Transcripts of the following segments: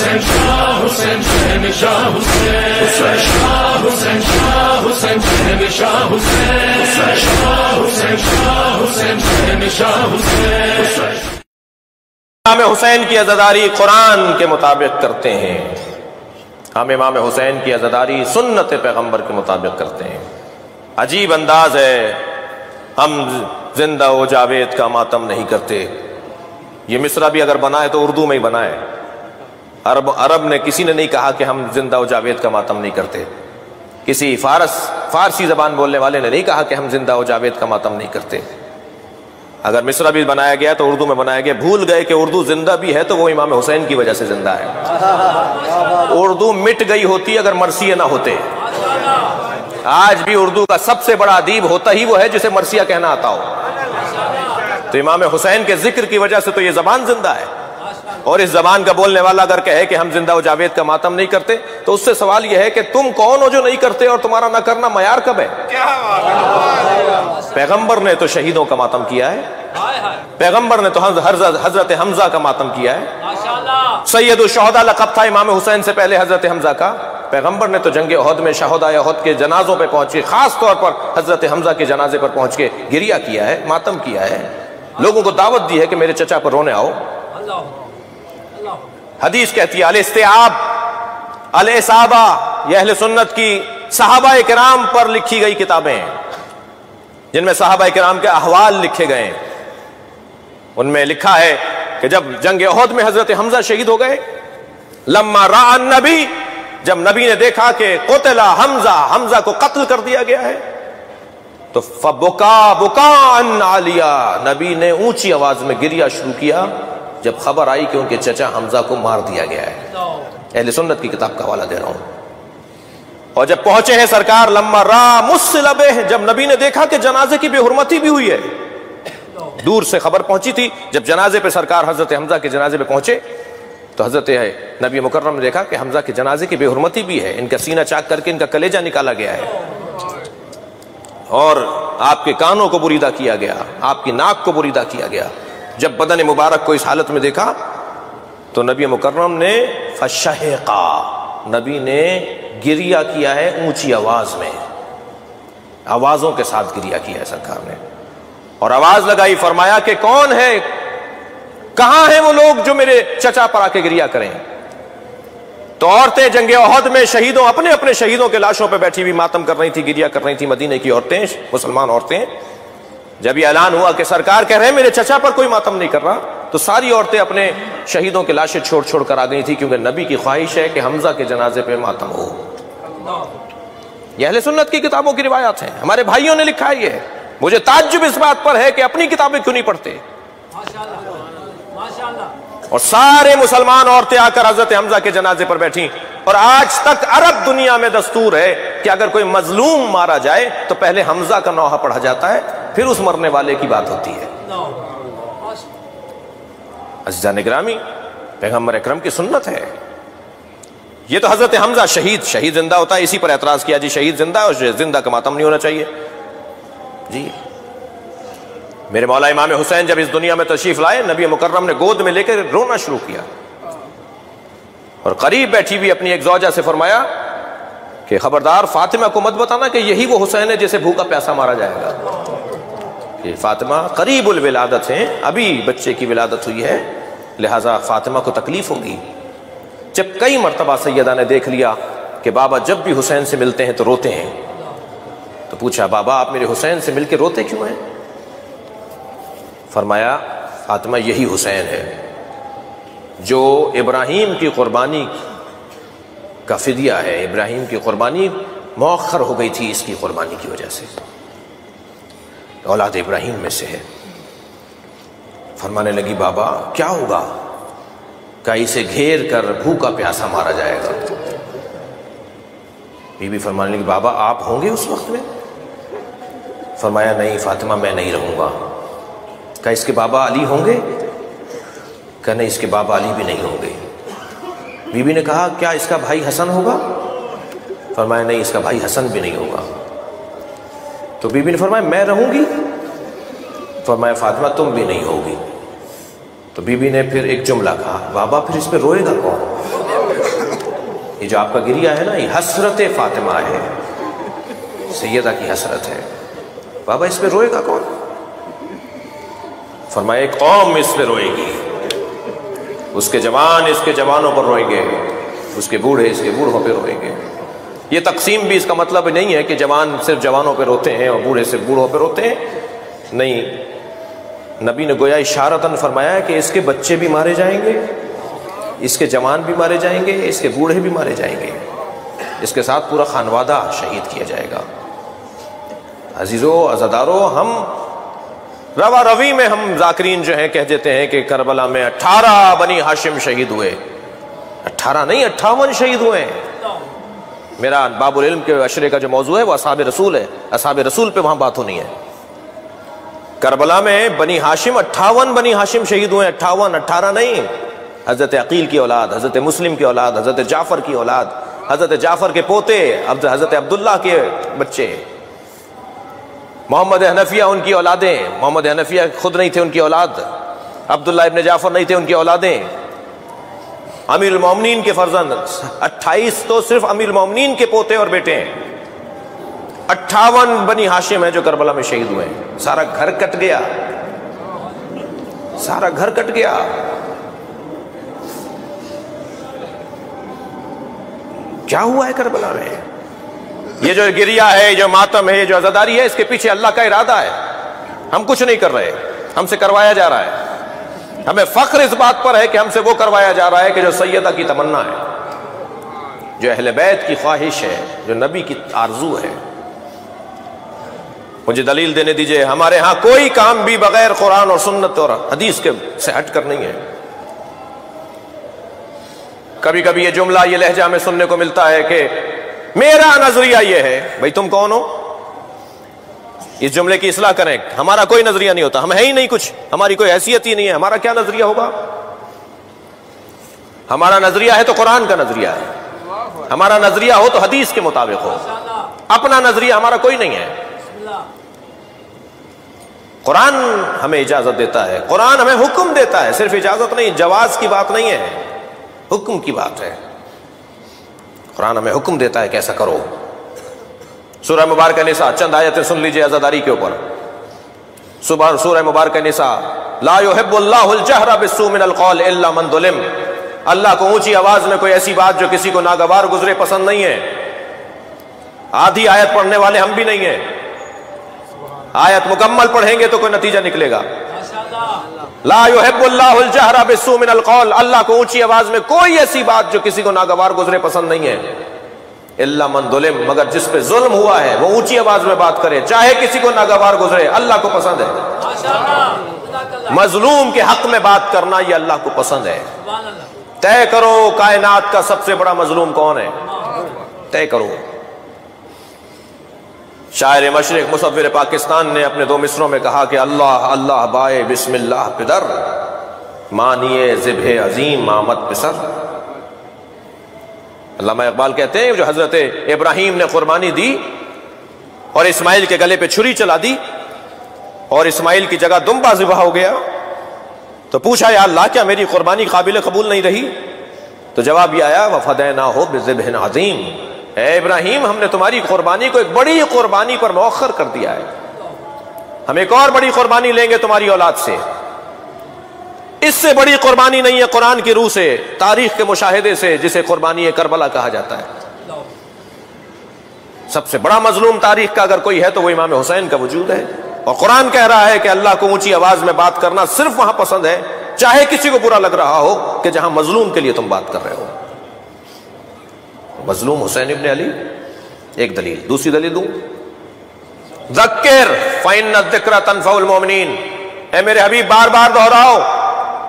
حسین شاہ حسین شہنشاہ حسین شاہ حسین شاہ حسین شہنشاہ حسین شاہ حسین شاہ حسین شہنشاہ حسین۔ امام حسین کی عزاداری قرآن کے مطابق کرتے ہیں، ہم امام حسین کی عزاداری سنت پیغمبر کے مطابق کرتے ہیں۔ عجیب انداز ہے، ہم زندہ و جاوید کا ماتم نہیں کرتے۔ یہ مصرع بھی اگر بنا ہے تو اردو میں ہی بنا ہے، عرب نے کسی نے نہیں کہا کہ ہم زندہ و جاوید کا ماتم نہیں کرتے، کسی فارسی زبان بولنے والے نے نہیں کہا کہ ہم زندہ و جاوید کا ماتم نہیں کرتے۔ اگر مصرع بھی بنایا گیا تو اردو میں بنایا گیا، بھول گئے کہ اردو زندہ بھی ہے تو وہ امام حسین کی وجہ سے زندہ ہے۔ اردو مٹ گئی ہوتی اگر مرثیہ نہ ہوتے۔ آج بھی اردو کا سب سے بڑا ادیب ہوتا ہی وہ ہے جسے مرثیہ کہنا آتا ہو، تو امام حسین کے ذکر کی وجہ سے تو یہ زبان زندہ ہے۔ اور اس زبان کا بولنے والا اگر کہے کہ ہم زندہ و جاوید کا ماتم نہیں کرتے تو اس سے سوال یہ ہے کہ تم کون ہو جو نہیں کرتے اور تمہارا نہ کرنا معیار کب ہے؟ پیغمبر نے تو شہیدوں کا ماتم کیا ہے، پیغمبر نے تو حضرت حمزہ کا ماتم کیا ہے۔ سید الشہداء لقب تھا امام حسین سے پہلے حضرت حمزہ کا، پیغمبر نے تو جنگ احد میں شہداء احد کے جنازوں پہ پہنچ کے خاص طور پر حضرت حمزہ کے جنازے پر پہنچ کے گریہ کیا ہے، ماتم کیا ہے، لوگوں کو دعوت دی ہے کہ میرے چچا پر رونے آؤ۔ حدیث کہتی ہے الاستیعاب الاصابہ، یہ اہل سنت کی صحابہ کرام پر لکھی گئی کتابیں ہیں جن میں صحابہ کرام کے احوال لکھے گئے ہیں۔ ان میں لکھا ہے کہ جب جنگ احد میں حضرت حمزہ شہید ہو گئے، لما رأى النبی، جب نبی نے دیکھا کہ قتل حمزہ کو قتل کر دیا گیا ہے تو فبکا بکاء عالیا، نبی نے اونچی آواز میں گریہ شروع کیا جب خبر آئی کہ ان کے چچا حمزہ کو مار دیا گیا ہے۔ اہل سنت کی کتاب کا حوالہ دے رہا ہوں۔ اور جب پہنچے ہیں سرکار لما را مسلبہ، جب نبی نے دیکھا کہ جنازے کی بے حرمتی بھی ہوئی ہے، دور سے خبر پہنچی تھی، جب جنازے پہ سرکار حضرت حمزہ کے جنازے پہ پہنچے تو حضرت نبی مکرم نے دیکھا کہ حمزہ کے جنازے کی بے حرمتی بھی ہے، ان کا سینہ چاک کر کے ان کا کلیجہ نکالا گیا ہے اور آپ کے کانوں کو بریدہ کیا گیا، آپ کی ناک کو بریدہ کیا گیا۔ جب بدن مبارک کو اس حالت میں دیکھا تو نبی مکرم نے فشہقا، نبی نے گریہ کیا ہے اونچی آواز میں، آوازوں کے ساتھ گریہ کیا ہے سرکار نے، اور آواز لگائی، فرمایا کہ کون ہے، کہاں ہیں وہ لوگ جو میرے چچا پر آ کے گریہ کریں؟ تو عورتیں جنگ احد میں شہیدوں اپنے اپنے شہیدوں کے لاشوں پہ بیٹھی ہوئی ماتم کر رہی تھی، گریہ کر رہی تھی، مدینے کی عورتیں، مسلمان عورتیں۔ جب یہ اعلان ہوا کہ سرکار کہہ رہے ہیں میرے چچا پر کوئی ماتم نہیں کر رہا تو ساری عورتیں اپنے شہیدوں کے لاشیں چھوڑ چھوڑ کر آ گئی تھی، کیونکہ نبی کی خواہش ہے کہ حمزہ کے جنازے پہ ماتم ہو۔ یہ اہل سنت کی کتابوں کی روایات ہیں، ہمارے بھائیوں نے لکھا ہے یہ۔ مجھے تعجب اس بات پر ہے کہ اپنی کتابیں کیوں نہیں پڑھتے، اور سارے مسلمان عورتیں آ کر حضرت حمزہ کے جنازے پر بیٹھیں۔ اور آج تک عرب دنیا میں دستور ہے کہ اگر کوئی مظلوم مارا جائے تو پہلے حمزہ کا نوحہ پڑھا جاتا ہے، پھر اس مرنے والے کی بات ہوتی ہے۔ عزیزان گرامی، پیغمبر اکرم کی سنت ہے یہ۔ تو حضرت حمزہ شہید زندہ ہوتا ہے، اسی پر اعتراض کیا جی شہید زندہ ہے اور زندہ کا ماتم نہیں ہونا چاہیے جی۔ میرے مولا امام حسین جب اس دنیا میں تشریف لائے، نبی مکرم نے گود میں لے کر رونا شروع کیا اور قریب بیٹھی ہوئی اپنی ایک زوجہ سے فرمایا کہ خبردار فاطمہ کو مت بتانا کہ یہی وہ حسین ہے جسے بھوکا پیاسا مارا جائے گا، کہ فاطمہ قریب الولادت ہیں، ابھی بچے کی ولادت ہوئی ہے، لہٰذا فاطمہ کو تکلیف ہوگی۔ جب کئی مرتبہ سیدہ نے دیکھ لیا کہ بابا جب بھی حسین سے ملتے ہیں تو روتے ہیں، تو پوچھا بابا آپ میرے حسین سے مل کے روتے کیوں ہیں؟ فرمایا فاطمہ یہی حسین ہے جو ابراہیم کی قربانی کا فدیہ ہے، ابراہیم کی قربانی مؤخر ہو گئی تھی اس کی قربانی کی وجہ سے، اولاد ابراہیم میں سے ہے۔ فرمانے لگی بابا کیا ہوگا؟ کہ اسے گھیر کر بھوکا پیاسا مارا جائے گا۔ بی بی فرمانے لگی بابا آپ ہوں گے اس وقت میں؟ فرمایا نہیں فاطمہ میں نہیں رہوں گا۔ کہ اس کے بابا علی ہوں گے؟ کہ نہیں اس کے بابا علی بھی نہیں ہوں گے۔ بی بی نے کہا کیا اس کا بھائی حسن ہوگا؟ فرمایا نہیں اس کا بھائی حسن بھی نہیں ہوگا۔ تو بی بی نے فرمایا میں رہوں گی؟ فرمایا فاطمہ تم بھی نہیں ہوگی۔ تو بی بی نے پھر ایک جملہ کہا بابا پھر اس پہ روئے گا کون؟ یہ جو آپ کا گریا ہے نا، یہ حسرت فاطمہ ہے، سیدہ کی حسرت ہے۔ بابا اس پہ روئے گا کون؟ فرمایا ایک قوم اس پہ روئے گی، اس کے جوان اس کے جوانوں پر روئیں گے، اس کے بوڑھے اس کے بوڑھوں پہ روئیں گے۔ یہ تقسیم بھی اس کا مطلب نہیں ہے کہ جوان صرف جوانوں پہ روتے ہیں اور بوڑھے صرف بوڑھوں پہ روتے ہیں، نہیں، نبی نے گویا اشارتاً فرمایا ہے کہ اس کے بچے بھی مارے جائیں گے، اس کے جوان بھی مارے جائیں گے، اس کے بوڑھے بھی مارے جائیں گے، اس کے ساتھ پورا خانوادہ شہید کیا جائے گا۔ عزیزو عزادارو، ہم روا روی میں ہم ذاکرین جو ہیں کہہ دیتے ہیں کہ کربلا میں 18 بنی ہاشم شہید ہوئے، 18 نہیں 58 شہید ہوئے۔ میرا باب العلم کے عشرے کا جو موضوع ہے وہ اصحاب رسول ہے، اصحاب رسول پہ وہاں بات ہونی ہے۔ کربلا میں بنی ہاشم 58 بنی ہاشم شہید ہوئے، 58، 18 نہیں۔ حضرت عقیل کی اولاد، حضرت مسلم کی اولاد، حضرت جعفر کی اولاد، حضرت جعفر کے پوتے، حضرت عبداللہ کے بچے، محمد حنفیہ ان کی اولادیں، محمد حنفیہ خود نہیں تھے ان کی اولاد، عبداللہ ابن جعفر نہیں تھے ان کی اولادیں، امیر المومنین کے فرزند 28 تو صرف امیر المومنین کے پوتے اور بیٹے ہیں، 58 بنی ہاشم ہیں جو کربلا میں شہید ہوئے ہیں۔ سارا گھر کٹ گیا، سارا گھر کٹ گیا۔ کیا ہوا ہے کربلا میں؟ یہ جو گریا ہے، جو ماتم ہے، یہ جو عزاداری ہے، اس کے پیچھے اللہ کا ارادہ ہے، ہم کچھ نہیں کر رہے، ہم سے کروایا جا رہا ہے۔ ہمیں فخر اس بات پر ہے کہ ہم سے وہ کروایا جا رہا ہے کہ جو سیدہ کی تمنا ہے، جو اہل بیت کی خواہش ہے، جو نبی کی آرزو ہے۔ مجھے دلیل دینے دیجئے، ہمارے ہاں کوئی کام بھی بغیر قرآن اور سنت اور حدیث کے سے ہٹ کر نہیں ہے۔ کبھی کبھی یہ جملہ، یہ لہجہ ہمیں سننے کو ملتا ہے کہ میرا نظریہ یہ ہے۔ بھئی تم کون ہو؟ اس جملے کی اصلاح کریں۔ ہمارا کوئی نظریہ نہیں ہوتا، ہم ہے ہی نہیں کچھ، ہماری کوئی حیثیت ہی نہیں ہے، ہمارا کیا نظریہ ہوگا؟ ہمارا نظریہ ہے تو قرآن کا نظریہ ہے، ہمارا نظریہ ہو تو حدیث کے مطابق ہو، اپنا نظریہ ہمارا کوئی نہیں ہے۔ قرآن ہمیں اجازت دیتا ہے، قرآن ہمیں حکم دیتا ہے، صرف اجازت نہیں، جواز کی بات نہیں ہے، حکم کی بات ہے۔ قرآن ہمیں حکم دیتا ہے کہ ایسا کرو۔ سورہ مبارکہ نساء، چند آیتیں سن لیجئے عزاداری کے اوپر۔ سورہ مبارکہ نساء، لا يحب اللہ الجہر بالسوء من القول الا من ظلم۔ اللہ کو اونچی آواز میں کوئی ایسی بات جو کسی کو ناگوار گزرے پسند نہیں ہے۔ آدھی آیت پڑھنے والے ہم بھی نہیں ہیں، آیت مکمل پڑھیں گے تو کوئی نتیجہ نکلے گا۔ لا يحب اللہ الجہر بالسوء من القول، اللہ کو اونچی آواز میں کوئی ایسی بات جو کسی کو ناگوار گزرے پسند نہیں ہے۔ الا من ظلم، مگر جس پہ ظلم ہوا ہے وہ اونچی آواز میں بات کرے، چاہے کسی کو ناگوار گزرے، اللہ کو پسند ہے۔ مظلوم کے حق میں بات کرنا یہ اللہ کو پسند ہے۔ طے کرو کائنات کا سب سے بڑا مظلوم کون ہے، طے کرو۔ شاعر مشرق مصور پاکستان نے اپنے 2 مصروں میں کہا کہ اللہ اللہ بائے بسم اللہ پدر، مانیے ذبح عظیم آمد پسر۔ علامہ اقبال کہتے ہیں جو حضرت ابراہیم نے قربانی دی اور اسماعیل کے گلے پہ چھری چلا دی اور اسماعیل کی جگہ دمبا ذبح ہو گیا، تو پوچھا یا اللہ کیا میری قربانی قابل قبول نہیں رہی؟ تو جواب یہ آیا وَفَدَيْنَاهُ بِذِبْحٍ عَظِيمٍ، اے ابراہیم ہم نے تمہاری قربانی کو ایک بڑی قربانی پر مؤخر کر دیا ہے، ہم ایک اور بڑی قربانی لیں گے تمہاری اولاد سے۔ اس سے بڑی قربانی نہیں ہے قرآن کی روح سے، تاریخ کے مشاہدے سے، جسے قربانی کربلا کہا جاتا ہے۔ سب سے بڑا مظلوم تاریخ کا اگر کوئی ہے تو وہ امام حسین کا وجود ہے، اور قرآن کہہ رہا ہے کہ اللہ کو اونچی آواز میں بات کرنا صرف وہاں پسند ہے چاہے کسی کو برا لگ رہا ہو کہ جہاں مظلوم کے لیے تم بات کر رہے ہو۔ مظلوم حسین ابن علی، ایک دلیل۔ دوسری دلیل دوں، ذکر فإن الذکر تنفع المؤمنین، اے میرے حبیب بار بار دہراؤ،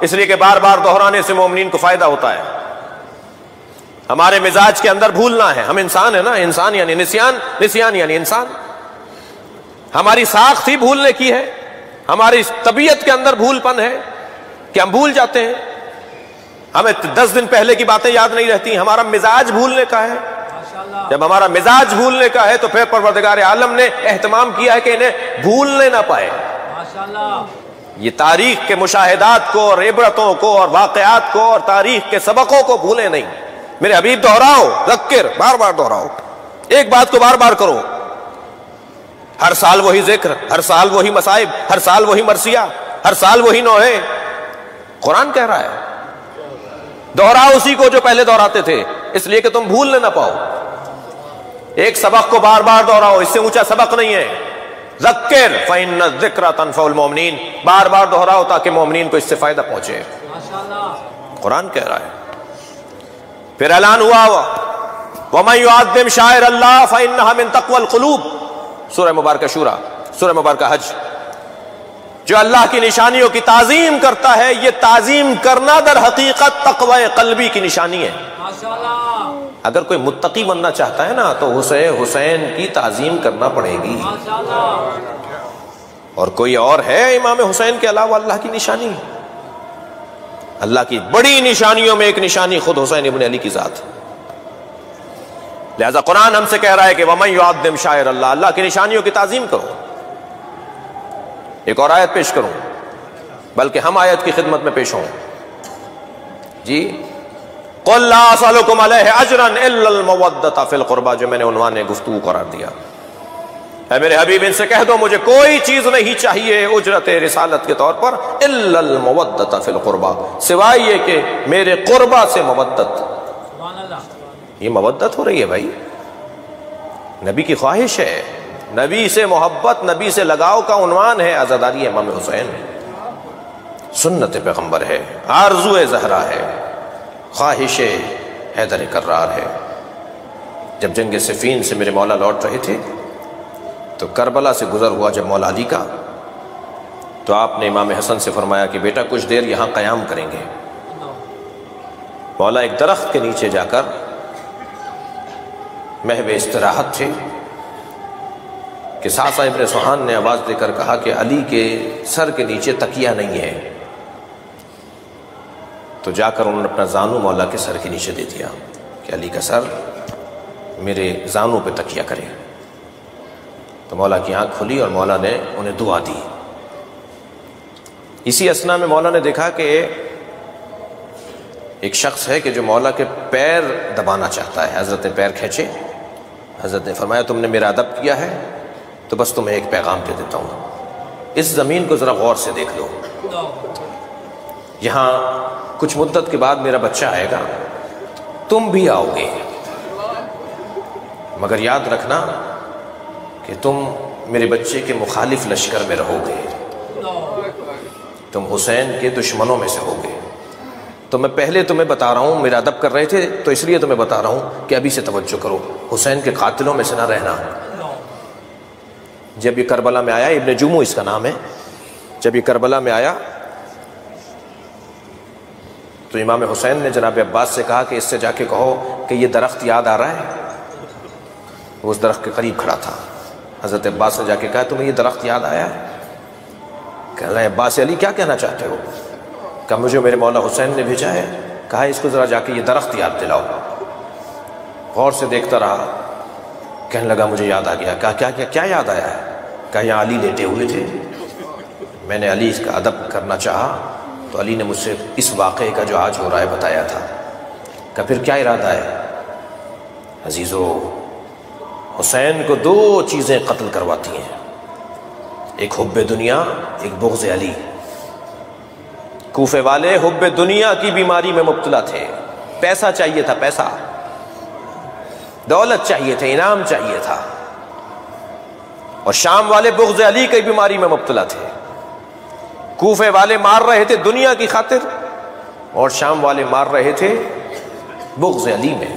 اس لیے کہ بار بار دہرانے سے مومنین کو فائدہ ہوتا ہے۔ ہمارے مزاج کے اندر بھولنا ہے، ہم انسان ہیں نا، انسان یعنی نسیان، نسیان یعنی انسان، ہماری ساخت ہی بھولنے کی ہے، ہماری طبیعت کے اندر بھول پن ہے کہ ہم بھول جاتے ہیں، ہمیں 10 دن پہلے کی باتیں یاد نہیں رہتی، ہمارا مزاج بھولنے کا ہے۔ جب ہمارا مزاج بھولنے کا ہے تو پھر پروردگار عالم نے اہتمام کیا ہے کہ انہیں بھولنے نہ پائے۔ یہ تاریخ کے مشاہدات کو اور عبرتوں کو اور واقعات کو اور تاریخ کے سبقوں کو بھولیں نہیں، میرے حبیب دہراؤ، ذکر، بار بار دہراؤ، ایک بات کو بار بار کرو. ہر سال وہی ذکر، ہر سال وہی مصائب، ہر سال وہی مرثیہ، ہر سال وہی نوحے. قرآن کہہ رہا ہے دہراؤ اسی کو جو پہلے دہراتے تھے، اس لیے کہ تم بھولنے نہ پاؤ. ایک سبق کو بار بار دہراؤ، اس سے اونچا سبق نہیں ہے. ذکر فإن الذکر تنفع المؤمنین، بار بار دہراؤ تاکہ مومنین کو اس سے فائدہ پہنچے. قرآن کہہ رہا ہے. پھر اعلان ہوا وَمَن يُعَظِّمْ شَعَائِرَ اللَّهِ فَإِنَّهَا مِن تَقْوَى الْقُلُوبِ، سورہ مبارکہ شورى، سورہ مبارکہ حج. جو اللہ کی نشانیوں کی تعظیم کرتا ہے، یہ تعظیم کرنا در حقیقت تقوی قلبی کی نشانی ہے. اگر کوئی متقی بننا چاہتا ہے نا تو حسین کی تعظیم کرنا پڑے گی. اور کوئی اور ہے امام حسین کے علاوہ اللہ کی نشانی؟ اللہ کی بڑی نشانیوں میں ایک نشانی خود حسین ابن علی کی ذات. لہذا قرآن ہم سے کہہ رہا ہے کہ وَمَن يُعَظِّمْ شَعَائِرَ اللَّهِ، اللہ کی نشانیوں کی تعظیم کرو. ایک اور آیت پیش کروں، بلکہ ہم آیت کی خدمت میں پیش ہوں. جی قُلْ لَا أَسْأَلُكُمْ عَلَيْهِ أَجْرًا إِلَّا الْمَوَدَّةَ فِي الْقُرْبَى، جو میں نے عنوان گفتگو قرار دیا. اے میرے حبیب ان سے کہہ دو مجھے کوئی چیز نہیں چاہیے اجرت رسالت کے طور پر الا المودۃ فی القربى، سوائے یہ کہ میرے قربہ سے مودت. یہ مودت ہو رہی ہے بھائی، نبی کی خواہش ہے، نبی سے محبت، نبی سے لگاؤ کا عنوان ہے عزاداری امام حسین. سنت پیغمبر ہے، آرزو زہرا ہے، خواہش حیدر کرار ہے. جب جنگ صفین سے میرے مولا لوٹ رہے تھے تو کربلا سے گزر ہوا جب مولا علی کا، تو آپ نے امام حسن سے فرمایا کہ بیٹا کچھ دیر یہاں قیام کریں گے. مولا ایک درخت کے نیچے جا کر محو استراحت تھے کہ ساسا ابن سوہان نے آواز دے کر کہا کہ علی کے سر کے نیچے تکیہ نہیں ہے. تو جا کر انہوں نے اپنا زانو مولا کے سر کے نیچے دے دیا کہ علی کا سر میرے زانو پہ تکیہ کرے. تو مولا کی آنکھ کھلی اور مولا نے انہیں دعا دی. اسی اسنا میں مولا نے دیکھا کہ ایک شخص ہے کہ جو مولا کے پیر دبانا چاہتا ہے. حضرت نے پیر کھینچے، حضرت نے فرمایا تم نے میرا ادب کیا ہے تو بس تمہیں ایک پیغام دے دیتا ہوں، اس زمین کو ذرا غور سے دیکھ لو. یہاں کچھ مدت کے بعد میرا بچہ آئے گا، تم بھی آؤ گے، مگر یاد رکھنا کہ تم میرے بچے کے مخالف لشکر میں رہو گے، تم حسین کے دشمنوں میں سے ہوگے. تو میں پہلے تمہیں بتا رہا ہوں، میرا ادب کر رہے تھے تو اس لیے تمہیں بتا رہا ہوں کہ ابھی سے توجہ کرو، حسین کے قاتلوں میں سے نہ رہنا. جب یہ کربلا میں آیا، ابن جمو اس کا نام ہے، جب یہ کربلا میں آیا تو امام حسین نے جناب عباس سے کہا کہ اس سے جا کے کہو کہ یہ درخت یاد آ رہا ہے. وہ اس درخت کے قریب کھڑا تھا. حضرت عباس نے جا کے کہا تمہیں یہ درخت یاد آیا؟ کہہ رہا ہے عباس علی کیا کہنا چاہتے ہو؟ کہا مجھے میرے مولا حسین نے بھیجا ہے. کہا اس کو ذرا جا کے یہ درخت یاد دلاؤ. غور سے دیکھتا رہا، کہنے لگا مجھے یاد آ گیا. کہا کیا یاد آیا ہے؟ کہا یہاں علی لیٹے ہوئے تھے، میں نے علی اس کا ادب کرنا چاہا تو علی نے مجھ سے اس واقعے کا جو آج ہو رہا ہے بتایا تھا. کہا پھر کیا ارادہ ہے؟ عزیزو حسین کو دو چیزیں قتل کرواتی ہیں، ایک حب دنیا، ایک بغض علی. کوفے والے حب دنیا کی بیماری میں مبتلا تھے، پیسہ چاہیے تھا، پیسہ، دولت چاہیے تھے، انعام چاہیے تھا. اور شام والے بغض علی کی بیماری میں مبتلا تھے. کوفے والے مار رہے تھے دنیا کی خاطر اور شام والے مار رہے تھے بغض علی میں.